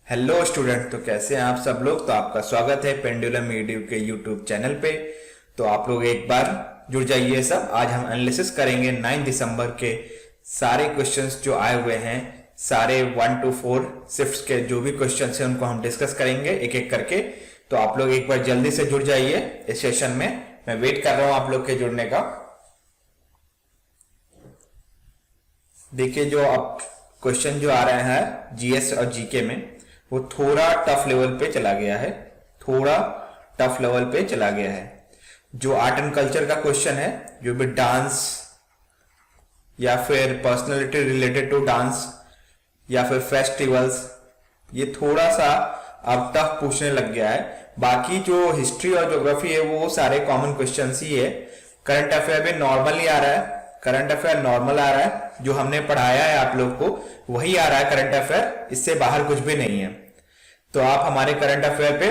Hello student, तो कैसे हैं आप सब लोग। तो आपका स्वागत है पेंडुलम ईडीयू के यूट्यूब चैनल पे। तो आप लोग एक बार जुड़ जाइए सब। आज हम एनालिसिस करेंगे 9 दिसंबर के सारे क्वेश्चंस जो आए हुए हैं, सारे 1 to 4 शिफ्ट्स के जो भी क्वेश्चंस हैं उनको हम डिस्कस करेंगे एक एक करके। तो आप लोग एक बार जल्दी से जुड़ जाइए इस सेशन में। मैं वेट कर रहा हूं आप लोग के जुड़ने का। देखिए, जो अब क्वेश्चन जो आ रहे हैं जीएस और जीके में, वो थोड़ा टफ लेवल पे चला गया है, थोड़ा टफ लेवल पे चला गया है। जो आर्ट एंड कल्चर का क्वेश्चन है, जो भी डांस या फिर पर्सनालिटी रिलेटेड टू डांस या फिर फेस्टिवल्स, ये थोड़ा सा अब टफ पूछने लग गया है। बाकी जो हिस्ट्री और ज्योग्राफी है वो सारे कॉमन क्वेश्चंस ही है। करंट अफेयर भी नॉर्मल ही आ रहा है, करंट अफेयर नॉर्मल आ रहा है। जो हमने पढ़ाया है आप लोग को वही आ रहा है करंट अफेयर, इससे बाहर कुछ भी नहीं है। तो आप हमारे करंट अफेयर पे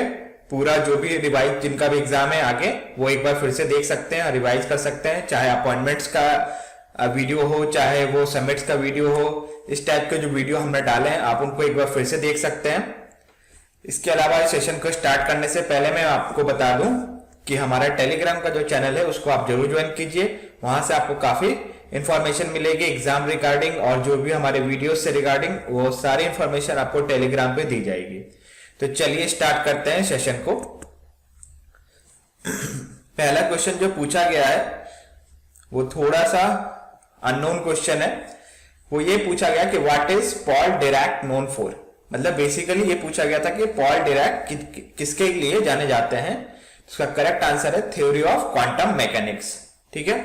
पूरा जो भी रिवाइज, जिनका भी एग्जाम है आगे, वो एक बार फिर से देख सकते हैं, रिवाइज कर सकते हैं। चाहे अपॉइंटमेंट्स का वीडियो हो, चाहे वो समिट्स का वीडियो हो, इस टाइप के जो वीडियो हमने डाले हैं आप उनको एक बार फिर से देख सकते हैं। इसके अलावा इस सेशन को स्टार्ट करने से पहले मैं आपको बता दूं कि हमारा टेलीग्राम का जो चैनल है उसको आप जरूर ज्वाइन कीजिए। वहां से आपको काफी इंफॉर्मेशन मिलेगी एग्जाम रिगार्डिंग, और जो भी हमारे वीडियोस से रिगार्डिंग, वो सारी इंफॉर्मेशन आपको टेलीग्राम पे दी जाएगी। तो चलिए स्टार्ट करते हैं सेशन को। पहला क्वेश्चन जो पूछा गया है वो थोड़ा सा अननोन क्वेश्चन है। वो ये पूछा गया कि what is Paul Dirac known for. मतलब बेसिकली ये पूछा गया था कि पॉल डिरैक किसके लिए जाने जाते हैं। उसका करेक्ट आंसर है थ्योरी ऑफ क्वांटम मैकेनिक्स। ठीक है,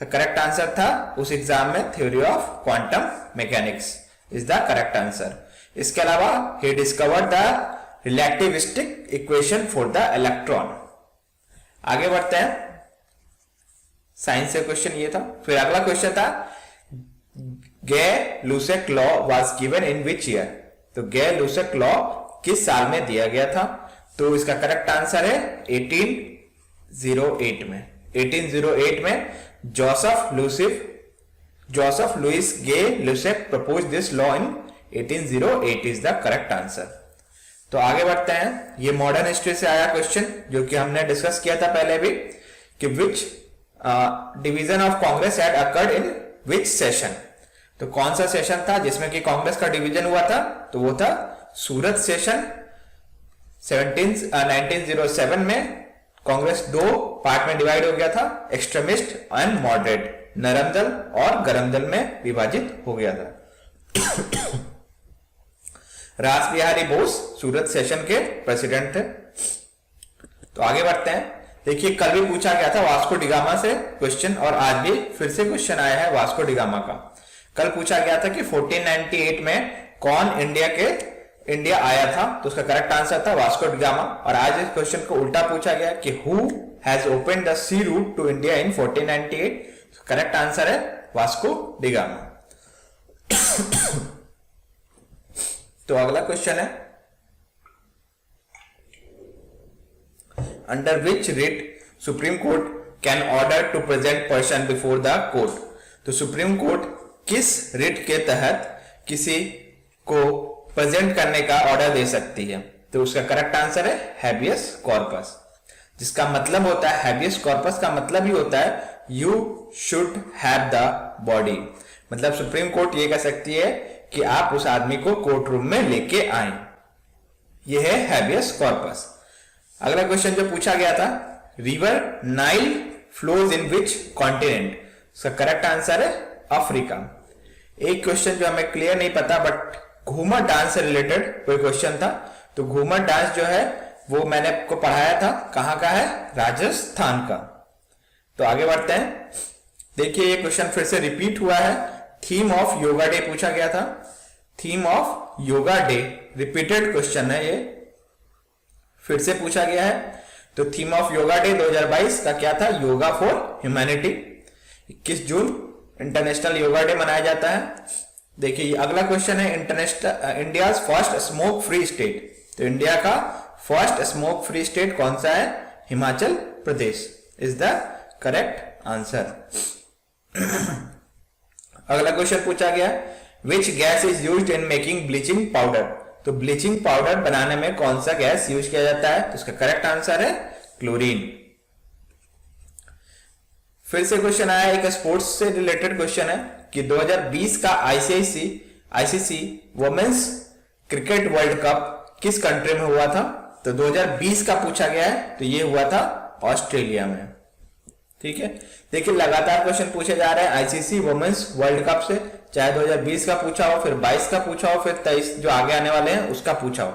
करेक्ट आंसर था उस एग्जाम में theory of quantum mechanics is the correct answer. इसके अलावा he discovered the relativistic equation for the electron. आगे बढ़ते हैं, साइंस से क्वेश्चन ये था। फिर अगला क्वेश्चन था Gay Lussac law was given in which year. तो गे लुसेक लॉ किस साल में दिया गया था। तो इसका करेक्ट आंसर है 1808 में। 1808 में Joseph Louis Gay Lussac propose this law in 1808 is the correct answer. तो आगे बढ़ते हैं, ये मॉडर्न हिस्ट्री से आया क्वेश्चन जो कि हमने डिस्कस किया था पहले भी, कि which division of Congress had occurred in which session. तो कौन सा सेशन था जिसमें कि कांग्रेस का डिवीजन हुआ था। तो वो था सूरत सेशन। 1907 में कांग्रेस दो पार्ट में डिवाइड हो गया था, एक्सट्रीमिस्ट एंड मॉडरेट, नरम दल और गरम दल में विभाजित हो गया था। रास बिहारी बोस सूरत सेशन के प्रेसिडेंट थे। तो आगे बढ़ते हैं। देखिए, कल भी पूछा गया था वास्को डिगामा से क्वेश्चन, और आज भी फिर से क्वेश्चन आया है वास्को डिगामा का। कल पूछा गया था कि 1498 में कौन इंडिया आया था। तो उसका करेक्ट आंसर था वास्को डिगामा। और आज इस क्वेश्चन को उल्टा पूछा गया कि who has opened the sea route to India in 1498। Correct answer है वास्को डिगामा। तो अगला क्वेश्चन है under which writ Supreme Court can order to present person before the court. तो सुप्रीम कोर्ट किस रिट के तहत किसी को प्रेजेंट करने का ऑर्डर दे सकती है। तो उसका करेक्ट आंसर है हैबियस कॉर्पस, जिसका मतलब होता है, हैबियस कॉर्पस का मतलब ही होता है you should have the body. मतलब सुप्रीम कोर्ट ये कह सकती है कि आप उस आदमी को कोर्ट रूम में लेके आए। यह है हैबियस कॉर्पस। अगला क्वेश्चन जो पूछा गया था, river Nile flows in which continent. उसका करेक्ट आंसर है अफ्रीका। एक क्वेश्चन जो हमें क्लियर नहीं पता, बट घूमर डांस से रिलेटेड कोई क्वेश्चन था। तो घूमर डांस जो है वो मैंने आपको पढ़ाया था, कहां का है, राजस्थान का। तो आगे बढ़ते हैं। देखिए, ये क्वेश्चन फिर से रिपीट हुआ है। थीम ऑफ योगा डे पूछा गया था। Theme of yoga day repeated question है, ये फिर से पूछा गया है। तो थीम ऑफ योगा डे 2022 का क्या था, yoga for humanity. 21 June international yoga day मनाया जाता है। देखिए, अगला क्वेश्चन है India first smoke free state. तो इंडिया का फर्स्ट स्मोक फ्री स्टेट कौन सा है, Himachal Pradesh is the correct answer. अगला क्वेश्चन पूछा गया, which gas is used in making bleaching powder. तो ब्लीचिंग पाउडर बनाने में कौन सा गैस यूज किया जाता है? तो इसका करेक्ट आंसर है क्लोरीन। फिर से क्वेश्चन आया, एक स्पोर्ट्स से रिलेटेड क्वेश्चन है कि 2020 का ICC women's cricket world cup किस कंट्री में हुआ था? तो 2020 का पूछा गया है, तो ये हुआ था ऑस्ट्रेलिया में। ठीक है, देखिए लगातार क्वेश्चन पूछे जा रहे हैं आईसीसी वुमेन्स वर्ल्ड कप से, चाहे 2020 का पूछा हो, फिर 22 का पूछा हो, फिर 23 जो आगे आने वाले हैं उसका पूछा हो।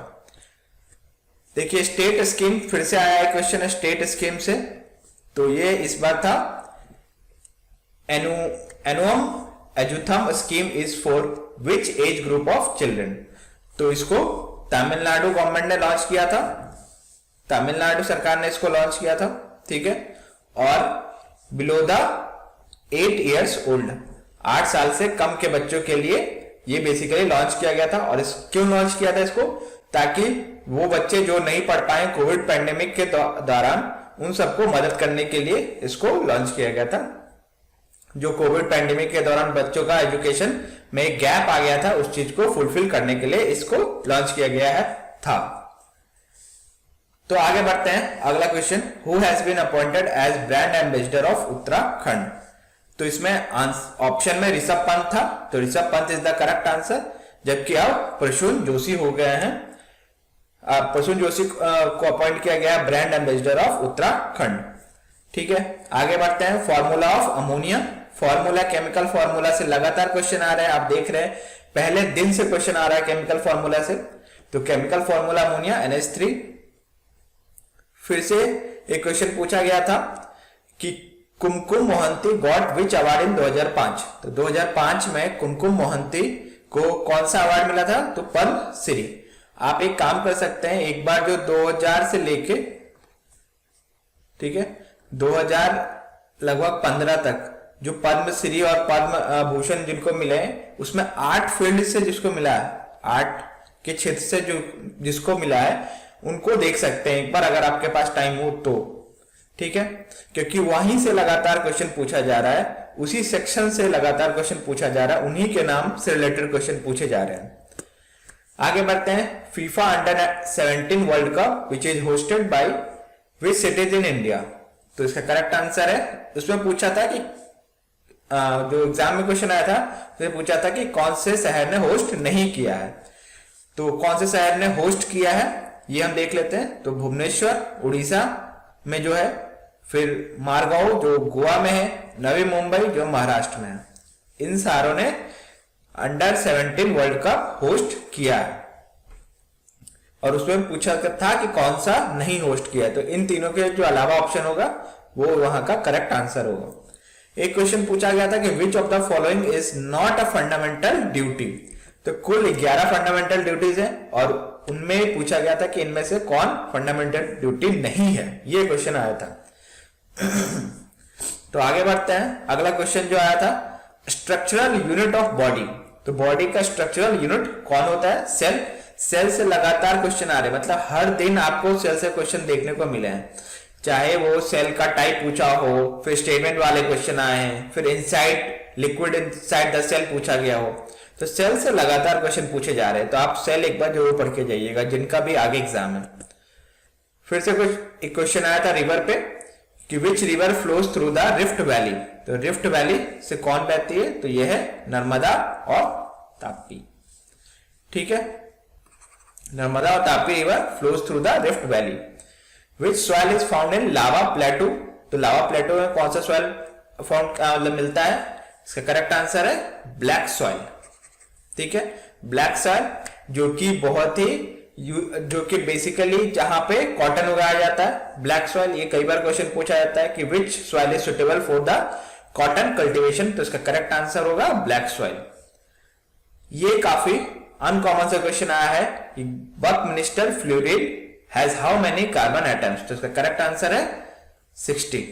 देखिए स्टेट स्कीम फिर से आया है क्वेश्चन है स्टेट स्कीम से, तो ये इस बार था Ennum Ezhuthum scheme is for which age group of children. तो इसको तमिलनाडु गवर्नमेंट ने लॉन्च किया था, तमिलनाडु सरकार ने इसको लॉन्च किया था। ठीक है, और बिलो द 8 years ओल्ड, 8 साल से कम के बच्चों के लिए ये बेसिकली लॉन्च किया गया था। और क्यों लॉन्च किया था इसको? ताकि वो बच्चे जो नहीं पढ़ पाए कोविड पैंडेमिक के दौरान, उन सबको मदद करने के लिए इसको लॉन्च किया गया था। जो कोविड पैंडेमिक के दौरान बच्चों का एजुकेशन में एक गैप आ गया था, उस चीज को फुलफिल करने के लिए इसको लॉन्च किया गया है था। तो आगे बढ़ते हैं, अगला question, who has been appointed as brand ambassador of Uttarakhand. तो इसमें ऑप्शन में ऋषभ पंत था, तो Rishabh Pant is the correct answer, जबकि अब प्रसून जोशी हो गए हैं। प्रसून जोशी को अपॉइंट किया गया ब्रांड एम्बेसडर ऑफ उत्तराखंड। ठीक है, आगे बढ़ते हैं, formula of ammonia. Formula chemical formula से लगातार क्वेश्चन आ रहे हैं, आप देख रहे हैं पहले दिन से क्वेश्चन आ रहा है केमिकल फॉर्मूला से। तो केमिकल फॉर्मूला अमोनिया NH3। फिर से एक क्वेश्चन पूछा गया था कि Kumkum Mohanty got which award in 2005। तो 2005 में कुमकुम मोहंती को कौन सा अवार्ड मिला था? तो पद्मश्री। आप एक काम कर सकते हैं, एक बार जो 2000 से लेके, ठीक है, 2000 लगभग 15 तक जो पद्मश्री और पद्म भूषण जिनको मिले हैं, उसमें आर्ट फील्ड से जिसको मिला है, आर्ट के क्षेत्र से जो जिसको मिला है, उनको देख सकते हैं एक बार अगर आपके पास टाइम हो तो। ठीक है, क्योंकि वहीं से लगातार क्वेश्चन पूछा जा रहा है, उसी सेक्शन से लगातार क्वेश्चन पूछा जा रहा है, उन्हीं के नाम से रिलेटेड क्वेश्चन पूछे जा रहे हैं। आगे बढ़ते हैं, FIFA under-17 world cup which is hosted by which cities in India. तो इसका करेक्ट आंसर है, उसमें पूछा था कि जो एग्जाम में क्वेश्चन आया था, तो पूछा था कि कौन से शहर ने होस्ट नहीं किया है। तो कौन से शहर ने होस्ट किया है ये हम देख लेते हैं। तो भुवनेश्वर उड़ीसा में जो है, फिर मारगांव जो गोवा में है, नवी मुंबई जो महाराष्ट्र में है, इन शहरों ने अंडर-17 वर्ल्ड कप होस्ट किया है। और उसमें पूछा था कि कौन सा नहीं होस्ट किया है, तो इन तीनों के जो अलावा ऑप्शन होगा वो वहां का करेक्ट आंसर होगा। एक क्वेश्चन पूछा गया था कि which of the following is not a fundamental duty. तो कुल 11 फंडामेंटल ड्यूटीज हैं और उनमें पूछा गया था कि इनमें से कौन फंडामेंटल ड्यूटी नहीं है, ये क्वेश्चन आया था। तो आगे बढ़ते हैं, अगला क्वेश्चन जो आया था, स्ट्रक्चरल यूनिट ऑफ बॉडी। तो बॉडी का स्ट्रक्चरल यूनिट कौन होता है? सेल। सेल से लगातार क्वेश्चन आ रहे हैं, मतलब हर दिन आपको सेल से क्वेश्चन देखने को मिले हैं, चाहे वो सेल का टाइप पूछा हो, फिर स्टेटमेंट वाले क्वेश्चन आए हैं, फिर inside liquid inside the cell पूछा गया हो। तो सेल से लगातार क्वेश्चन पूछे जा रहे हैं, तो आप सेल एक बार जरूर पढ़ के जाइएगा जिनका भी आगे एग्जाम है। फिर से कुछ एक क्वेश्चन आया था रिवर पे कि which river flows through the rift valley. तो रिफ्ट वैली से कौन बहती है? तो यह है नर्मदा और तापी। ठीक है, नर्मदा और Tapi river flows through the rift valley. Which soil is found in लावा प्लेटू। तो लावा प्लेटू में कौन सा सॉइल मतलब मिलता है? इसका करेक्ट आंसर है ब्लैक सॉइल। ठीक है, ब्लैक सॉइल जो कि बहुत ही जो कि बेसिकली जहां पे कॉटन उगाया जाता है, ब्लैक सॉइल। ये कई बार क्वेश्चन पूछा जाता है कि which soil is suitable for the cotton cultivation. तो इसका करेक्ट आंसर होगा ब्लैक सॉइल। ये काफी अनकॉमन सा क्वेश्चन आया है कि Buckminster fullerene has how many carbon atoms. तो इसका करेक्ट आंसर है 60।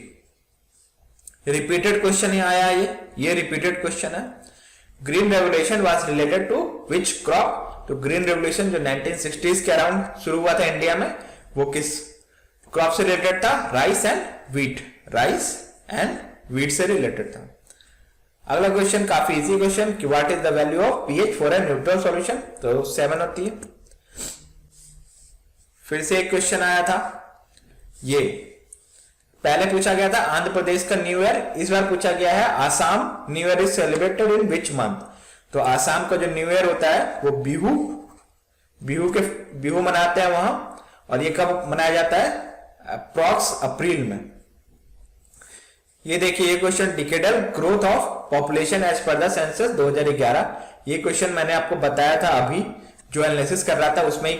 रिपीटेड क्वेश्चन ही आया है, ये रिपीटेड क्वेश्चन है। Green revolution was related to which crop. तो ग्रीन रेवोल्यूशन जो 1960s के अराउंड शुरू हुआ था इंडिया में, वो किस क्रॉप से रिलेटेड था? Rice and wheat. Rice and wheat से रिलेटेड था। अगला क्वेश्चन काफी इजी क्वेश्चन कि what is the value of pH for a neutral solution. तो 7 होती है। फिर से एक क्वेश्चन आया था, ये पहले पूछा गया था आंध्र प्रदेश का न्यू ईयर, इस बार पूछा गया है Assam new year is celebrated in which month. तो आसाम का जो न्यू ईयर होता है वो बिहू मनाते हैं वहां, और ये कब मनाया जाता है, अप्रॉक्स अप्रैल में। ये देखिए ये question, decadal growth of population as per the census 2011, ये क्वेश्चन मैंने आपको बताया था अभी जो एनालिसिस कर रहा था उसमें ही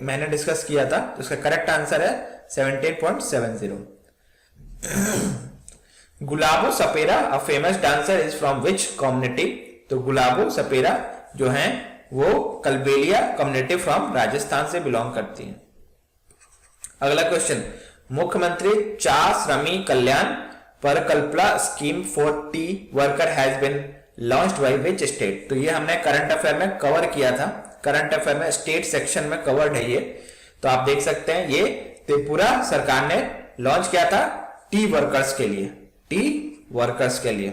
मैंने डिस्कस किया था। तो इसका करेक्ट आंसर है 17.70। Gulabo Sapera a famous dancer is from which community. तो गुलाबो सपेरा जो हैं वो कलबेलिया कम्युनिटी फ्रॉम राजस्थान से बिलोंग करती हैं। अगला क्वेश्चन, मुख्यमंत्री चा Shramik Kalyan Parikalpana scheme for tea worker has been launched by which state. तो ये हमने करंट अफेयर में कवर किया था, करंट अफेयर में स्टेट सेक्शन में कवर्ड है ये। तो आप देख सकते हैं ये त्रिपुरा सरकार ने लॉन्च किया था टी वर्कर्स के लिए, टी वर्कर्स के लिए।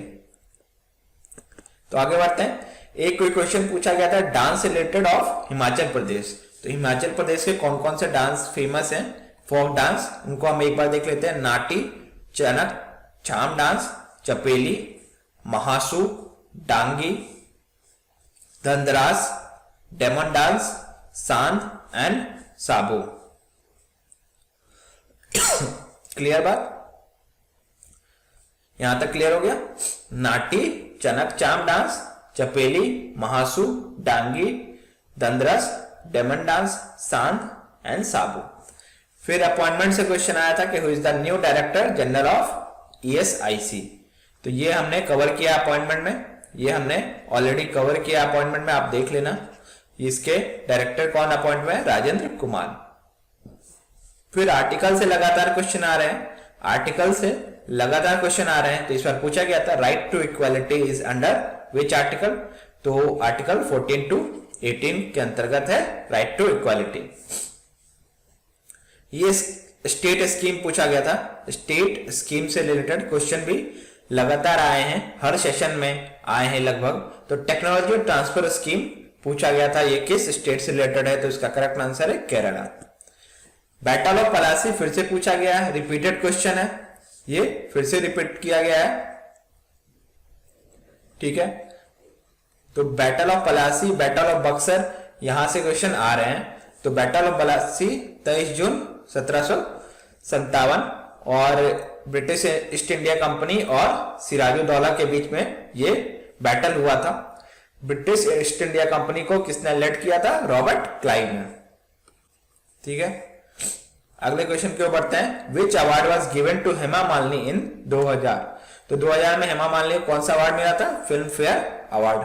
तो आगे बढ़ते हैं, एक कोई क्वेश्चन पूछा गया था dance related of Himachal Pradesh. तो हिमाचल प्रदेश के कौन कौन से डांस फेमस हैं, फोक डांस, उनको हम एक बार देख लेते हैं। Nati, Chanak, Chham dance, Chapeli, Mahasu, Dangi, Dhanras, demon dance, Sand and Sabu. Clear बात, यहां तक क्लियर हो गया। Nati, Chanak Chham dance, Chapeli, Mahasu, Dangi, Dandras, demon dance, Sand and Sabu. फिर अपॉइंटमेंट से क्वेश्चन आया था कि who is the new director general of ESIC। तो ये हमने कवर किया अपॉइंटमेंट में, ये हमने ऑलरेडी कवर किया अपॉइंटमेंट में, आप देख लेना। इसके डायरेक्टर कौन अपॉइंट हुए हैं, राजेंद्र कुमार। फिर आर्टिकल से लगातार क्वेश्चन आ रहे हैं, आर्टिकल से लगातार क्वेश्चन आ रहे हैं। तो इस बार पूछा गया था right to equality is under which article. तो आर्टिकल 14 to 18 के अंतर्गत है राइट टू इक्वालिटी। ये स्टेट स्कीम पूछा गया था, स्टेट स्कीम से रिलेटेड क्वेश्चन भी लगातार आए हैं, हर सेशन में आए हैं लगभग। तो टेक्नोलॉजी ट्रांसफर स्कीम पूछा गया था, ये किस स्टेट से रिलेटेड है। तो इसका करेक्ट आंसर है केरला। बैटल ऑफ पलासी फिर से पूछा गया है, रिपीटेड क्वेश्चन है, ये फिर से रिपीट किया गया है, ठीक है। तो battle of Plassey, battle of Buxar, यहां से क्वेश्चन आ रहे हैं। तो बैटल ऑफ पलासी 23 जून 1757 और ब्रिटिश ईस्ट इंडिया कंपनी और सिराजुद्दौला के बीच में ये बैटल हुआ था। ब्रिटिश ईस्ट इंडिया कंपनी को किसने लीड किया था, रॉबर्ट क्लाइव ने, ठीक है। अगले क्वेश्चन की ओर बढ़ते हैं, which award was given to Hema Malini in 2000। तो 2000 में हेमा मालिनी को कौन सा अवार्ड मिला था, Filmfare award.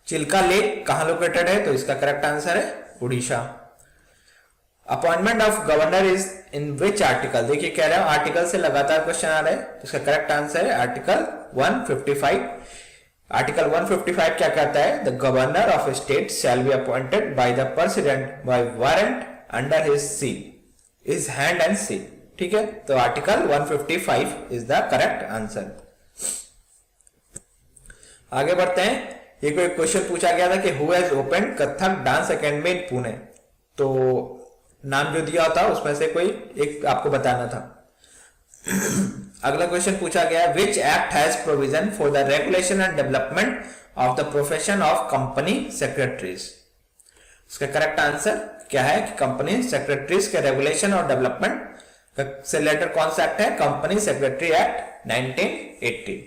Chilka lake कहां लोकेटेड है, तो इसका करेक्ट आंसर है Orissa. Appointment of governor is in which article. देखिए कह रहे हो आर्टिकल से लगातार क्वेश्चन आ रहे हैं, तो इसका करेक्ट आंसर है आर्टिकल 155। आर्टिकल 155 क्या कहता है, the governor of A state shall be appointed by the president bye warrant under his seal, his hand and seal, ठीक है। तो article 155 is the correct answer. आगे बढ़ते हैं, ये कोई क्वेश्चन पूछा गया था कि who has open Kathak dance academy in Pune. तो नाम जो दिया होता उसमें से कोई एक आपको बताना था। अगला क्वेश्चन पूछा गया, which act has provision for the regulation and development of the profession of company secretaries. इसका करेक्ट आंसर क्या है कि कंपनी सेक्रेटरीज के रेगुलेशन और डेवलपमेंट से रिलेटेड कौन सा एक्ट है, कंपनी सेक्रेटरी एक्ट 1980।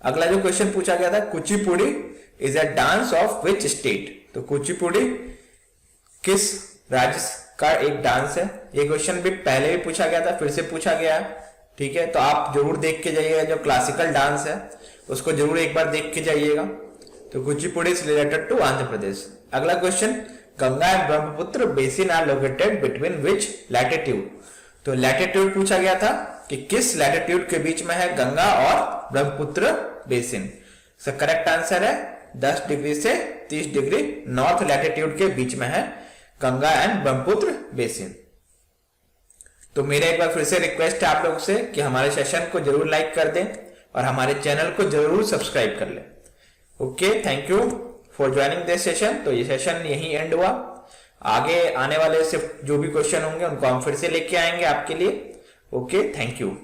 अगला जो क्वेश्चन पूछा गया था, Kuchipudi is a dance of which state. तो कुचिपुड़ी किस राज्य का एक डांस है। ये क्वेश्चन भी पहले भी पूछा गया था, फिर से पूछा गया, ठीक है। तो आप जरूर देख के जाइएगा, जो क्लासिकल डांस है उसको जरूर एक बार देख के जाइएगा। तो Kuchipudi is related to Andhra Pradesh. अगला question, Ganga and Brahmaputra basin are located between which latitude. तो लैटिट्यूड पूछा गया था कि किस लैटिट्यूड के बीच में है गंगा और ब्रह्मपुत्र बेसिन। इसका करेक्ट आंसर है 10 डिग्री से 30 डिग्री नॉर्थ लैटिट्यूड के बीच में है गंगा एंड ब्रह्मपुत्र बेसिन। तो मेरा एक बार फिर से रिक्वेस्ट है आप लोग से कि हमारे सेशन को जरूर लाइक कर दें और हमारे चैनल को जरूर सब्सक्राइब कर लें। Okay, thank you for joining this session. तो ये सेशन यही एंड हुआ। आगे आने वाले सिर्फ जो भी क्वेश्चन होंगे उनको हम फिर से लेके आएंगे आपके लिए। Okay, thank you.